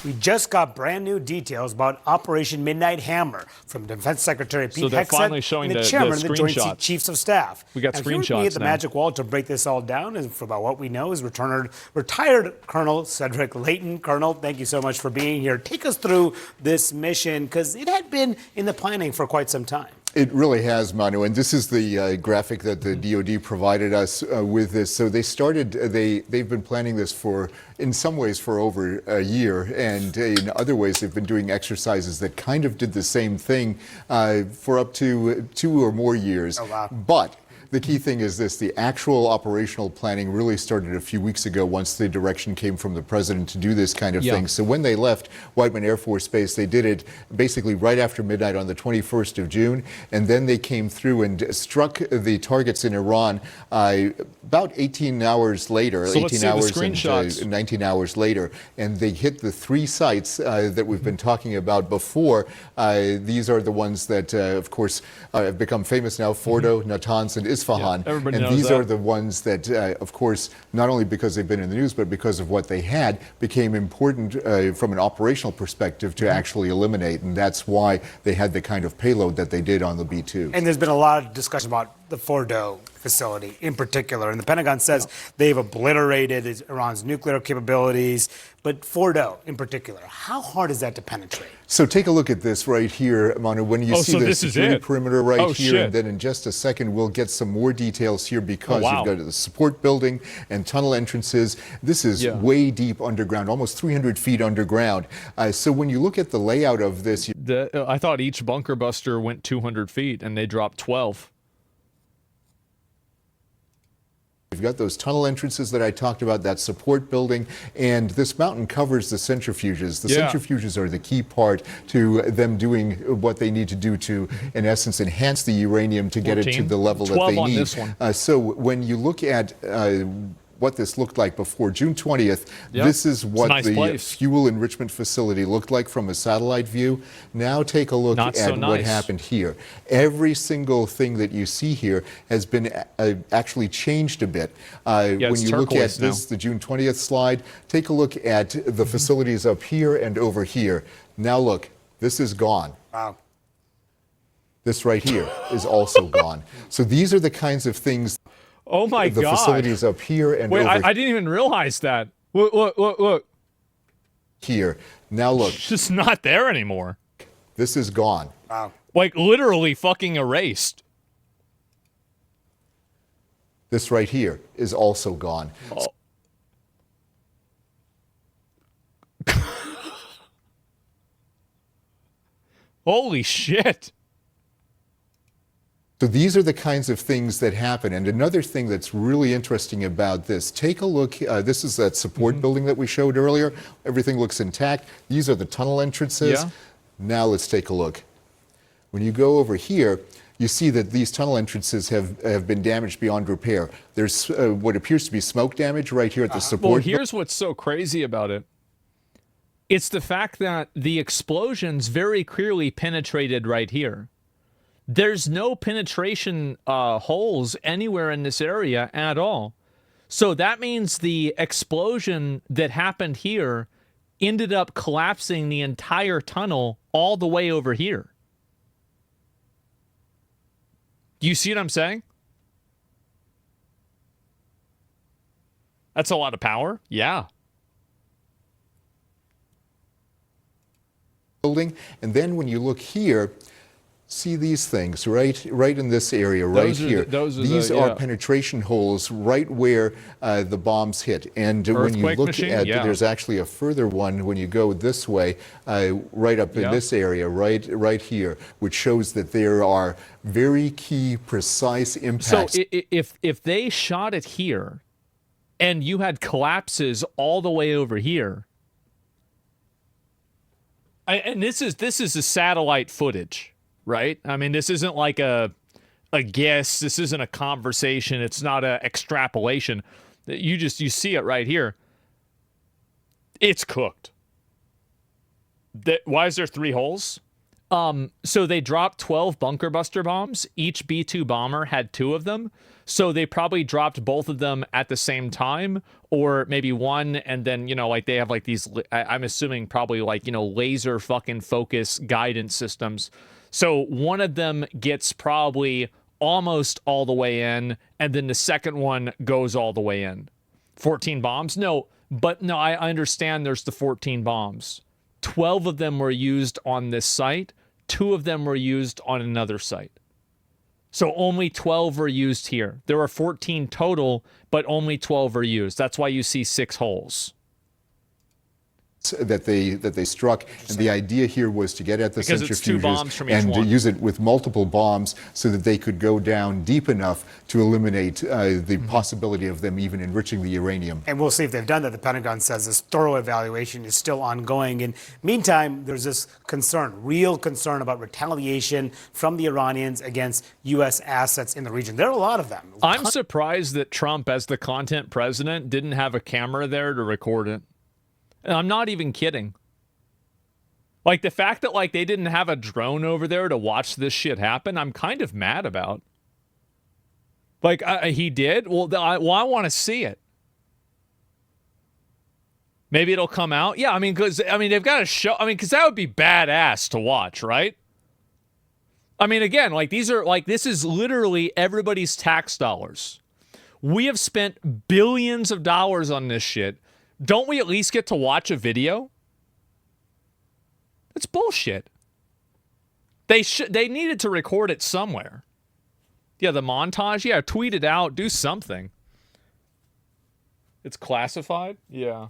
We just got brand new details about Operation Midnight Hammer from Defense Secretary Pete Hegseth and the chairman of the Joint Chiefs of Staff. We got screenshots here with me at the Magic Wall to break this all down and for about what we know is retired Colonel Cedric Layton. Colonel, thank you so much for being here. Take us through this mission because it had been in the planning for quite some time. It really has, Manu, and this is the graphic that the DoD provided us with this. So they started, they've been planning this in some ways for over a year, and in other ways they've been doing exercises that kind of did the same thing for up to 2 or more years. Oh, wow. But the key thing is this: the actual operational planning really started a few weeks ago once the direction came from the president to do this kind of thing. So when they left Whiteman Air Force Base, they did it basically right after midnight on the 21st of June, and then they came through and struck the targets in Iran about 18 hours later, so 18 hours and 19 hours later, and they hit the 3 sites that we've been talking about before. These are the ones that, of course, have become famous now: Fordo, Natanz, and Isfahan. Yeah, and these are the ones that, of course, not only because they've been in the news, but because of what they had, became important from an operational perspective to actually eliminate. And that's why they had the kind of payload that they did on the B-2. And there's been a lot of discussion about the Fordo facility in particular. And the Pentagon says they've obliterated Iran's nuclear capabilities. But Fordo in particular, how hard is that to penetrate? So take a look at this right here, Manu. When you see the security perimeter right here, and then in just a second we'll get some more details here because you've got the support building and tunnel entrances. This is way deep underground, almost 300 feet underground. So when you look at the layout of this... I thought each bunker buster went 200 feet and they dropped 12. You've got those tunnel entrances that I talked about, that support building, and this mountain covers the centrifuges. The centrifuges are the key part to them doing what they need to do to, in essence, enhance the uranium to get it to the level that they need. This one. So when you look at what this looked like before June 20th, this is what the fuel enrichment facility looked like from a satellite view. Now take a look at what happened here. Every single thing that you see here has been actually changed a bit. When you look at this, the June 20th slide, take a look at the facilities up here and over here. Now look, this is gone. Wow. This right here is also gone. So these are the kinds of things. Oh my God. The facilities up here and over here. I didn't even realize that. Look. Here. Now look. It's just not there anymore. This is gone. Wow. Like literally fucking erased. This right here is also gone. Holy shit. So these are the kinds of things that happen. And another thing that's really interesting about this, take a look. This is that support building that we showed earlier. Everything looks intact. These are the tunnel entrances. Now let's take a look. When you go over here, you see that these tunnel entrances have been damaged beyond repair. There's what appears to be smoke damage right here at the support. Well, here's what's so crazy about it. It's the fact that the explosions very clearly penetrated right here. There's no penetration holes anywhere in this area at all. So that means the explosion that happened here ended up collapsing the entire tunnel all the way over here. Do you see what I'm saying? That's a lot of power. Yeah. Building. And then when you look here, see these things right in this area here. These are penetration holes right where the bombs hit. And when you look at, there's actually a further one when you go this way, right up in this area, right here, which shows that there are very key, precise impacts. So if they shot it here, and you had collapses all the way over here, and this is the satellite footage. Right? I mean, this isn't like a guess. This isn't a conversation. It's not an extrapolation. You see it right here. It's cooked. Why is there 3 holes? So they dropped 12 bunker buster bombs. Each B-2 bomber had 2 of them. So they probably dropped both of them at the same time, or maybe one, and then, you know, like they have like these, I'm assuming probably like, you know, laser fucking focus guidance systems. So one of them gets probably almost all the way in, and then the second one goes all the way in. 14 bombs? No, but no, I understand there's the 14 bombs. 12 of them were used on this site. 2 of them were used on another site. So only 12 were used here. There were 14 total, but only 12 were used. That's why you see 6 holes. That they struck, and the idea here was to get at the because it's 2 bombs from each and one. use it with multiple bombs so that they could go down deep enough to eliminate the possibility of them even enriching the uranium. And we'll see if they've done that. The Pentagon says this thorough evaluation is still ongoing. And meantime, there's this concern, real concern about retaliation from the Iranians against U.S. assets in the region. There are a lot of them. I'm surprised that Trump, as the content president, didn't have a camera there to record it. And I'm not even kidding. Like, the fact that, like, they didn't have a drone over there to watch this shit happen, I'm kind of mad about. Like, he did? Well, I want to see it. Maybe it'll come out. Yeah, I mean, because, I mean, they've got to show, I mean, because that would be badass to watch, right? I mean, again, like, these are, like, this is literally everybody's tax dollars. We have spent billions of dollars on this shit. Don't we at least get to watch a video? It's bullshit. They needed to record it somewhere. Yeah, the montage. Yeah, tweet it out. Do something. It's classified? Yeah.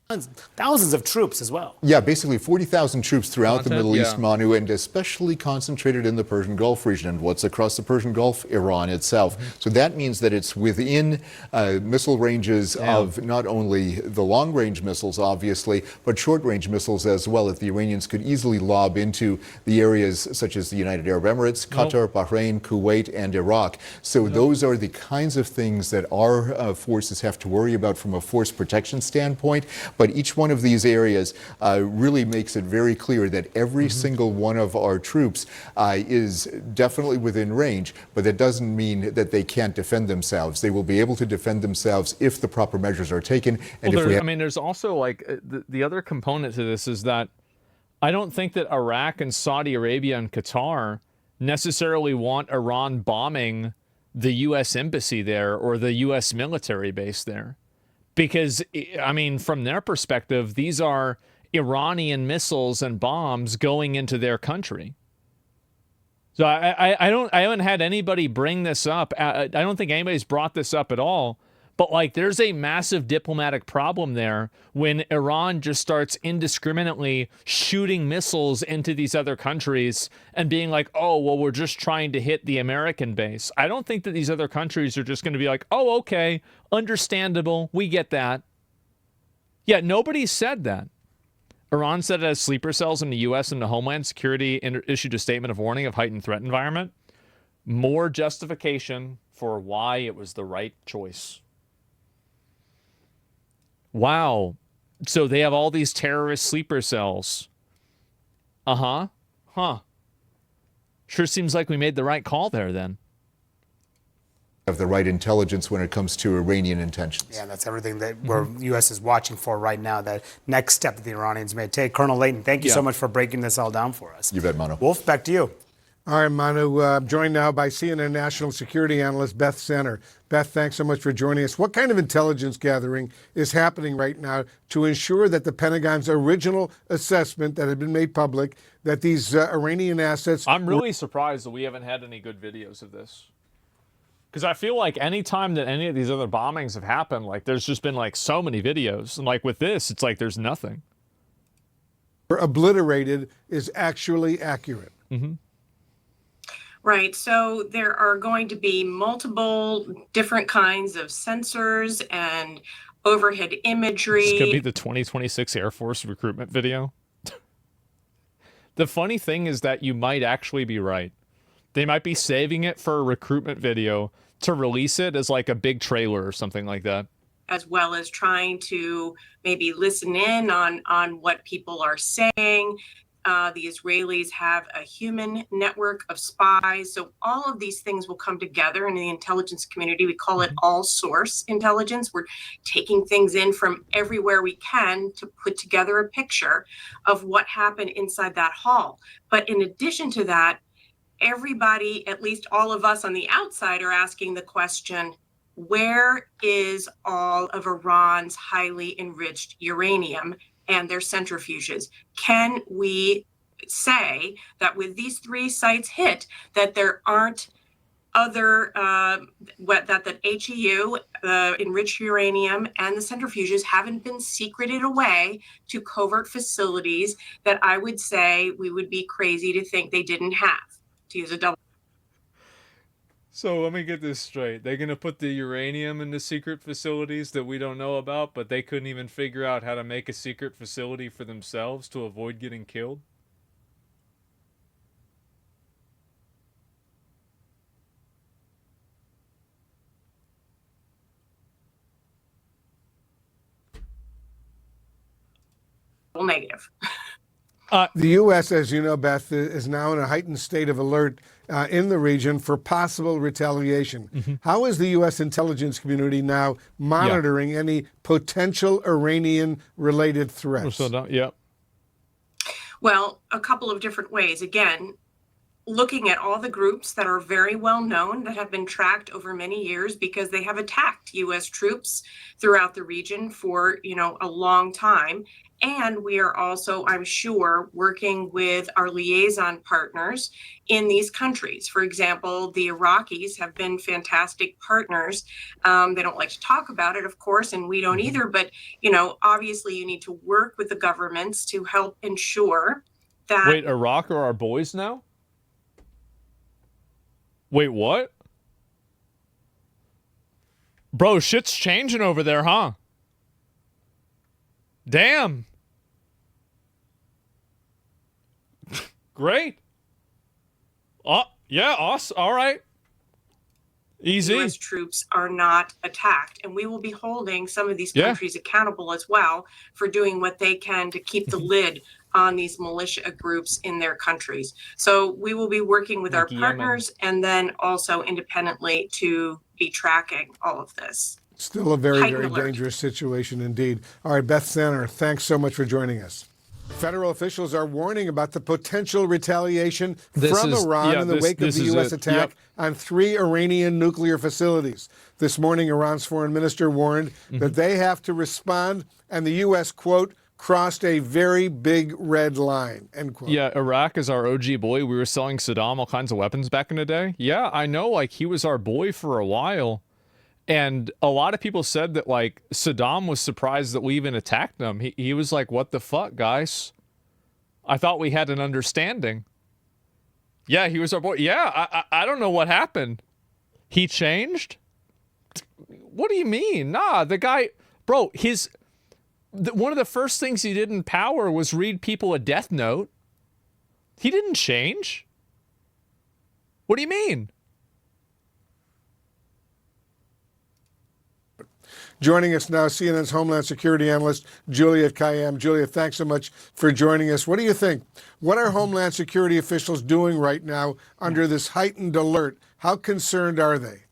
Thousands of troops as well. Yeah, basically 40,000 troops throughout the Middle East, Manu, and especially concentrated in the Persian Gulf region. And what's across the Persian Gulf? Iran itself. So that means that it's within missile ranges of not only the long-range missiles, obviously, but short-range missiles as well, that the Iranians could easily lob into the areas such as the United Arab Emirates, Qatar, Bahrain, Kuwait, and Iraq. So those are the kinds of things that our forces have to worry about from a force protection standpoint. But each one of these areas really makes it very clear that every single one of our troops is definitely within range, but that doesn't mean that they can't defend themselves. They will be able to defend themselves if the proper measures are taken. And well, I mean, there's also like the other component to this is that I don't think that Iraq and Saudi Arabia and Qatar necessarily want Iran bombing the U.S. embassy there or the U.S. military base there. Because, I mean, from their perspective, these are Iranian missiles and bombs going into their country. So I haven't had anybody bring this up. I don't think anybody's brought this up at all. But, like, there's a massive diplomatic problem there when Iran just starts indiscriminately shooting missiles into these other countries and being like, oh, well, we're just trying to hit the American base. I don't think that these other countries are just going to be like, oh, okay, understandable, we get that. Yeah, nobody said that. Iran said it has sleeper cells in the U.S. and the Homeland Security issued a statement of warning of heightened threat environment. More justification for why it was the right choice. Wow. So they have all these terrorist sleeper cells. Uh-huh. Huh. Sure seems like we made the right call there then. Have the right intelligence when it comes to Iranian intentions. Yeah, that's everything that the U.S. is watching for right now, that next step that the Iranians may take. Colonel Layton, thank you so much for breaking this all down for us. You bet, Manu. Wolf, back to you. All right, Manu, I'm joined now by CNN national security analyst Beth Center. Beth, thanks so much for joining us. What kind of intelligence gathering is happening right now to ensure that the Pentagon's original assessment that had been made public, that these Iranian assets... I'm really surprised that we haven't had any good videos of this. Because I feel like any time that any of these other bombings have happened, like there's just been like so many videos. And like with this, it's like there's nothing. ...obliterated is actually accurate. Right. So there are going to be multiple different kinds of sensors and overhead imagery. This could be the 2026 Air Force recruitment video. The funny thing is that you might actually be right. They might be saving it for a recruitment video to release it as like a big trailer or something like that. As well as trying to maybe listen in on what people are saying. The Israelis have a human network of spies. So all of these things will come together in the intelligence community. We call it all source intelligence. We're taking things in from everywhere we can to put together a picture of what happened inside that hall. But in addition to that, everybody, at least all of us on the outside, are asking the question, where is all of Iran's highly enriched uranium and their centrifuges? Can we say that with these 3 sites hit, that there aren't other, that HEU, enriched uranium, and the centrifuges haven't been secreted away to covert facilities that I would say we would be crazy to think they didn't have, to use a double. So let me get this straight. They're going to put the uranium in the secret facilities that we don't know about, but they couldn't even figure out how to make a secret facility for themselves to avoid getting killed? Negative. The U.S., as you know, Beth, is now in a heightened state of alert in the region for possible retaliation. How is the U.S. intelligence community now monitoring any potential Iranian-related threats? Well, a couple of different ways. Again, looking at all the groups that are very well known, that have been tracked over many years because they have attacked U.S. troops throughout the region for, a long time. And we are also, I'm sure, working with our liaison partners in these countries. For example, the Iraqis have been fantastic partners. They don't like to talk about it, of course, and we don't either. But, obviously you need to work with the governments to help ensure that... Wait, Iraq are our boys now? Wait, what? Bro, shit's changing over there, huh? Damn. Great. Oh, yeah, awesome. All right. Easy. U.S. troops are not attacked, and we will be holding some of these countries accountable as well for doing what they can to keep the lid on these militia groups in their countries. So we will be working with our partners and then also independently to be tracking all of this. Still a very, very dangerous situation indeed. All right, Beth Sanner, thanks so much for joining us. Federal officials are warning about the potential retaliation from Iran in the wake of the U.S. attack on 3 Iranian nuclear facilities. This morning, Iran's foreign minister warned that they have to respond, and the U.S., quote, crossed a very big red line, end quote. Yeah, Iraq is our OG boy. We were selling Saddam all kinds of weapons back in the day. Yeah, I know, like, he was our boy for a while. And a lot of people said that, like, Saddam was surprised that we even attacked him. He was like, what the fuck, guys? I thought we had an understanding. Yeah, he was our boy. Yeah, I don't know what happened. He changed? What do you mean? Nah, the guy... Bro, one of the first things he did in power was read people a death note. He didn't change. What do you mean? Joining us now, CNN's Homeland Security analyst, Juliet Kayyem. Juliet, thanks so much for joining us. What do you think? What are Homeland Security officials doing right now under this heightened alert? How concerned are they?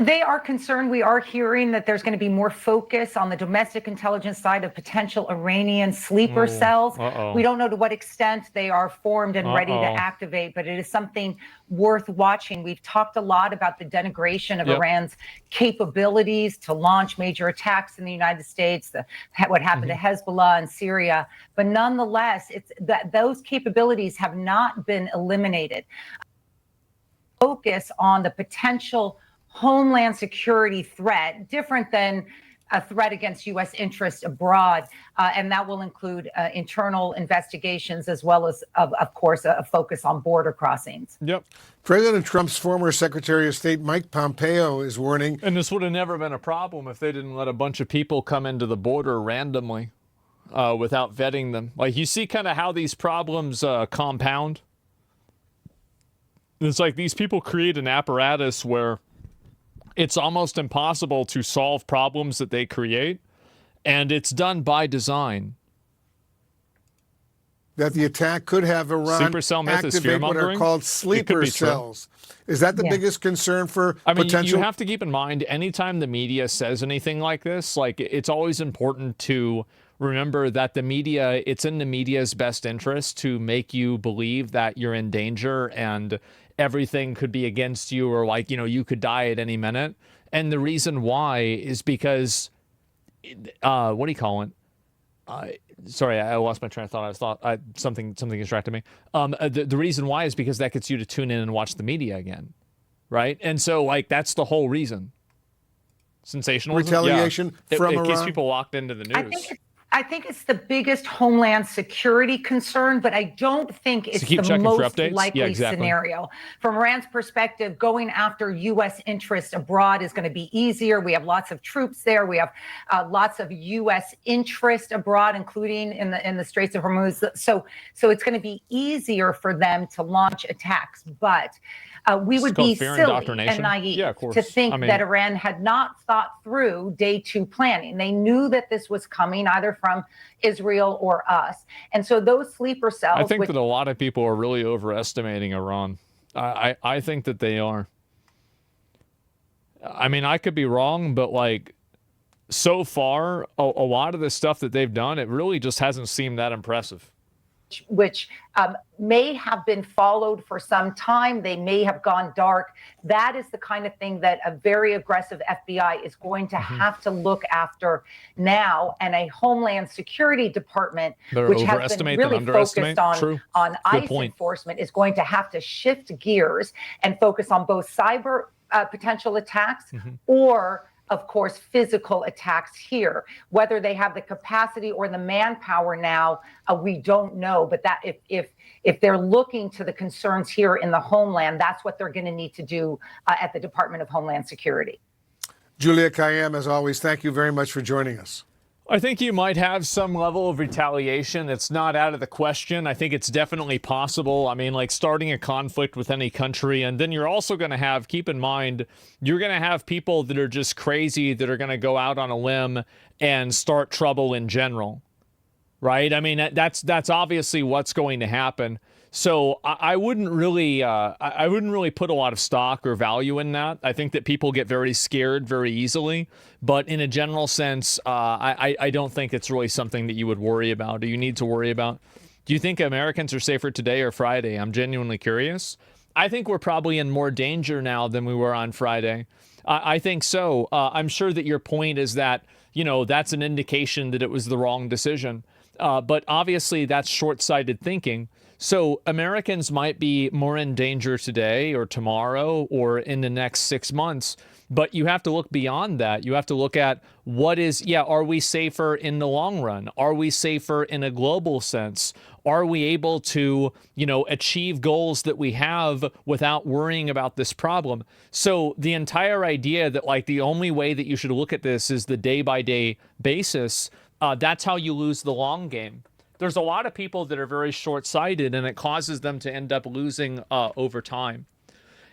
They are concerned. We are hearing that there's going to be more focus on the domestic intelligence side of potential Iranian sleeper cells. We don't know to what extent they are formed and ready to activate, but it is something worth watching. We've talked a lot about the denigration of Iran's capabilities to launch major attacks in the United States, what happened to Hezbollah in Syria. But nonetheless, it's that those capabilities have not been eliminated. Focus on the potential Homeland Security threat, different than a threat against U.S. interests abroad, and that will include internal investigations as well as, of course, a focus on border crossings. Yep. President Trump's former Secretary of State Mike Pompeo is warning. And this would have never been a problem if they didn't let a bunch of people come into the border randomly without vetting them. Like, you see kind of how these problems compound. It's like these people create an apparatus where it's almost impossible to solve problems that they create, and it's done by design. that the attack could have Iran Sleeper cell myth is activate what are fear-mongering? called It could sleeper be true. cells. Is that the biggest concern for I mean, potential? you have to keep in mind, anytime the media says anything like this, like, it's always important to remember that the media, it's in the media's best interest to make you believe that you're in danger and everything could be against you, or like, you know, you could die at any minute. And the reason why is because, what do you call it? Sorry, I lost my train of thought. Something distracted me. The reason why is because that gets you to tune in and watch the media again, right? And so, like, that's the whole reason. Sensationalism, Retaliation from it keeps Iran? people locked into the news. I think it's the biggest Homeland Security concern, but I don't think it's keep the checking for most updates? likely Yeah, exactly. scenario. From Iran's perspective, going after U.S. interests abroad is going to be easier. We have lots of troops there. We have lots of U.S. interest abroad, including in the Straits of Hormuz. So it's going to be easier for them to launch attacks. But we would be silly and naive to think that Iran had not thought through day two planning. They knew that this was coming either from Israel or us. And so those sleeper cells. I think that a lot of people are really overestimating Iran. I think that they are. I mean, I could be wrong, but like, so far, a lot of the stuff that they've done, it really just hasn't seemed that impressive. Which may have been followed for some time. They may have gone dark. That is the kind of thing that a very aggressive FBI is going to have to look after now. And a Homeland Security Department, which has been really focused on ICE enforcement, is going to have to shift gears and focus on both cyber potential attacks or, of course, physical attacks here. Whether they have the capacity or the manpower now, we don't know. But that if they're looking to the concerns here in the homeland, that's what they're going to need to do at the Department of Homeland Security. Julia Kayyem, as always, thank you very much for joining us. I think you might have some level of retaliation. It's not out of the question. I think it's definitely possible. I mean, like, starting a conflict with any country, and then you're also going to have, keep in mind, you're going to have people that are just crazy that are going to go out on a limb and start trouble in general, right? I mean, that's obviously what's going to happen. So I wouldn't really put a lot of stock or value in that. I think that people get very scared very easily, but in a general sense, I don't think it's really something that you would worry about or you need to worry about. Do you think Americans are safer today or Friday? I'm genuinely curious. I think we're probably in more danger now than we were on Friday. I think so. I'm sure that your point is that, you know, that's an indication that it was the wrong decision. But obviously that's short-sighted thinking. So Americans might be more in danger today or tomorrow or in the next 6 months, but you have to look beyond that. You have to look at are we safer in the long run? Are we safer in a global sense? Are we able to, you know, achieve goals that we have without worrying about this problem? So the entire idea that, like, the only way that you should look at this is the day-by-day basis, that's how you lose the long game. There's a lot of people that are very short-sighted, and it causes them to end up losing over time.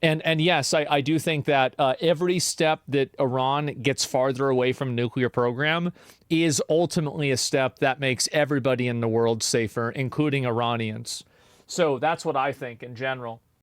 And yes, I do think that every step that Iran gets farther away from nuclear program is ultimately a step that makes everybody in the world safer, including Iranians. So that's what I think in general.